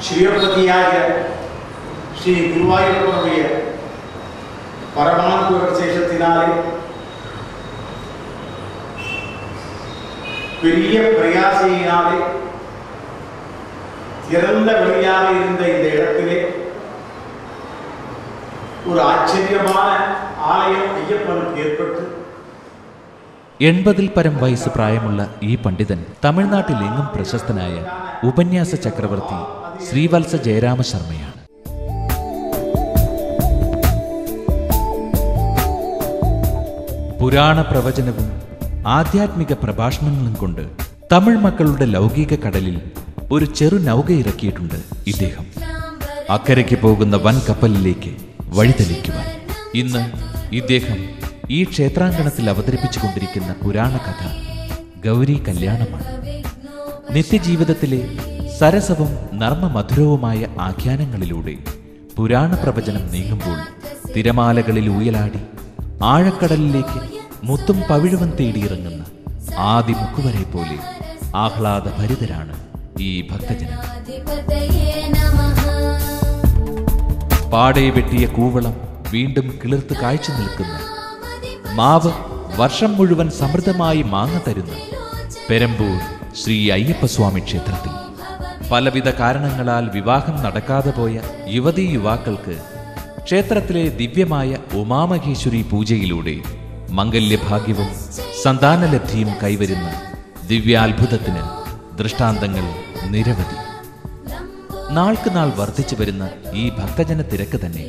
ശിവപതിയായ ശ്രീ ഗുരുവായൂരപ്പനുடைய பரமாத்ம விசேஷத்தினாலே பெரிய பிரயாசையினாலே திறந்த வெளியாக இருந்த இந்த இடத்திலே ஒரு ஆச்சரியமான ஆலயம் ஐயப்பனுக்கு ஏற்பட்டு 80-ൽ പരം വയസ്സ് പ്രായമുള്ള ഈ പണ്ഡിതൻ തമിഴ്നാട്ടിലെങ്ങും പ്രശസ്തനായ ഉപന്യാസ ചക്രവർത്തി ശ്രീവത്സ ജയരാമ ശർമ്മയാണ്. പുരാണ പ്രവചനവും ആധ്യാത്മിക പ്രഭാഷണങ്ങളും കൊണ്ട് തമിഴ് മക്കളുടെ ലൗകിക കടലിൽ ഒരു ചെറു നൗക ഇറക്കിയിട്ടുണ്ട് ഇദ്ദേഹം. അക്കരയ്ക്ക് പോകുന്ന വൻ കപ്പലിലേക്ക് വഴിതെളിക്കുവാൻ ഇന്ന് ഇദ്ദേഹം ഈ ക്ഷേത്രാങ്കണത്തിൽ അവതരിപ്പിച്ചുകൊണ്ടിരിക്കുന്ന പുരാണ കഥ ഗൗരി കല്യാണമാണ്. നിത്യജീവിതത്തിലെ സരസവും നർമ്മമധുരവുമായ ആഖ്യാനങ്ങളിലൂടെ പുരാണ പ്രവചനം നീങ്ങുമ്പോൾ തിരമാലകളിൽ ഊയലാടി ആഴക്കടലിലേക്ക് മുത്തും പവിഴവും തേടിയിറങ്ങുന്ന ആദി മുക്കുവരെ പോലെ ആഹ്ലാദഭരിതരാണ് ഈ ഭക്തജനം. പാടെ വെട്ടിയ കൂവളം വീണ്ടും കിളിർത്ത് കാഴ്ച നിൽക്കുന്ന, മാവ് വർഷം മുഴുവൻ സമൃദ്ധമായി മാങ്ങ തരുന്ന പെരമ്പൂർ ശ്രീ അയ്യപ്പസ്വാമി ക്ഷേത്രത്തിൽ പലവിധ കാരണങ്ങളാൽ വിവാഹം നടക്കാതെ പോയ യുവതീ യുവാക്കൾക്ക് ക്ഷേത്രത്തിലെ ദിവ്യമായ ഉമാമഹേശ്വരി പൂജയിലൂടെ മംഗല്യഭാഗ്യവും സന്താനലബ്ധിയും കൈവരുന്ന ദിവ്യാത്ഭുതത്തിന് ദൃഷ്ടാന്തങ്ങൾ നിരവധി. നാൾക്ക് നാൾ വർദ്ധിച്ചു വരുന്ന ഈ ഭക്തജന തിരക്ക് തന്നെ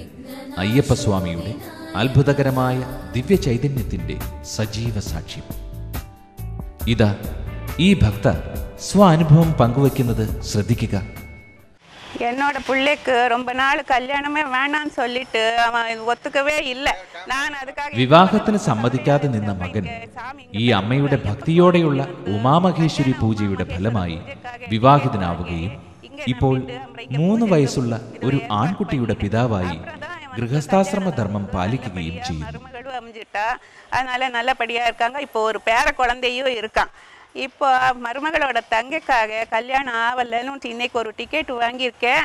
അയ്യപ്പസ്വാമിയുടെ അത്ഭുതകരമായ ദിവ്യ ചൈതന്യത്തിന്റെ സജീവ സാക്ഷ്യം. ഇതാ ഈ ഭക്ത സ്വാനുഭവം പങ്കുവയ്ക്കുന്നത് ശ്രദ്ധിക്കുക. என்னோட பிள்ளைக்கு ரொம்ப நாள் கல்யாணமே வேணான்னு சொல்லிட்டு அவன் ஒத்துக்கவே இல்லை. நான் அதுக்காக വിവാഹത്തിന് സമ്മതിക്കാതെ നിന്ന മകൻ ഈ അമ്മയുടെ ഭക്തിയോടെയുള്ള ഉമാമഹേശ്വരി പൂജയുടെ ഫലമായി വിവാഹിതനാവുകയും ഇപ്പോൾ 3 വയസ്സുള്ള ഒരു ആൺകുട്ടിയുടെ പിതാവായി ഗൃഹസ്ഥാശ്രമ ധർമ്മം പാലിക്കുകയും ചെയ്യുന്നു. அதனால நல்லபடியா இருக்காங்க. இப்போ ஒரு பேர குழந்தையும் இருக்கான். இப்போ மருமகளோட தங்கைக்காக கல்யாணம் ஆகலன்னு இன்னைக்கு ஒரு டிக்கெட் வாங்கியிருக்கேன்.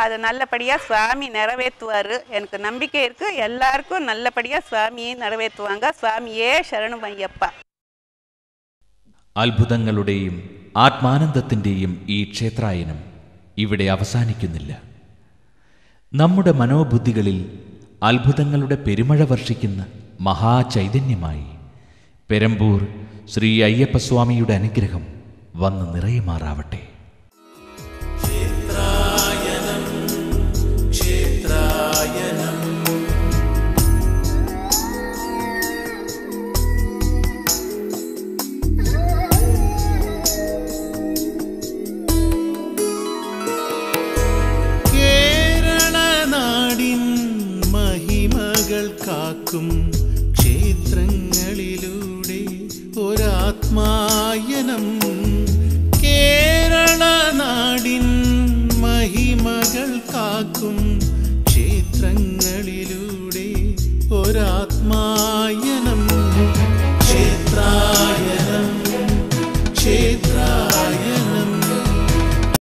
அது நல்லபடியாக சுவாமி நிறைவேற்றுவார். எனக்கு நம்பிக்கை இருக்குது. எல்லாருக்கும் நல்லபடியாக சுவாமியை நிறைவேற்றுவாங்க. சுவாமியே ശരണം അയ്യപ്പ. അത്ഭുതങ്ങളുടെയും ആത്മാനന്ദത്തിൻ്റെയും ഈ ക്ഷേത്രായനം ഇവിടെ അവസാനിക്കുന്നില്ല. നമ്മുടെ മനോബുദ്ധികളിൽ അത്ഭുതങ്ങളുടെ പെരുമഴ വർഷിക്കുന്ന മഹാചൈതന്യമായി പെരമ്പൂർ ശ്രീ അയ്യപ്പസ്വാമിയുടെ അനുഗ്രഹം വന്ന് നിറയുമാറാവട്ടെ. കേരളനാടിൻ മഹിമകൾ കാക്കും ക്ഷേത്രങ്ങളിലൂടെ ഒരാത്മായനം. കേരളനാടിൻ മഹിമകൾ കാക്കും ക്ഷേത്രങ്ങളിലൂടെ ഒരാത്മായനം. ക്ഷേത്ര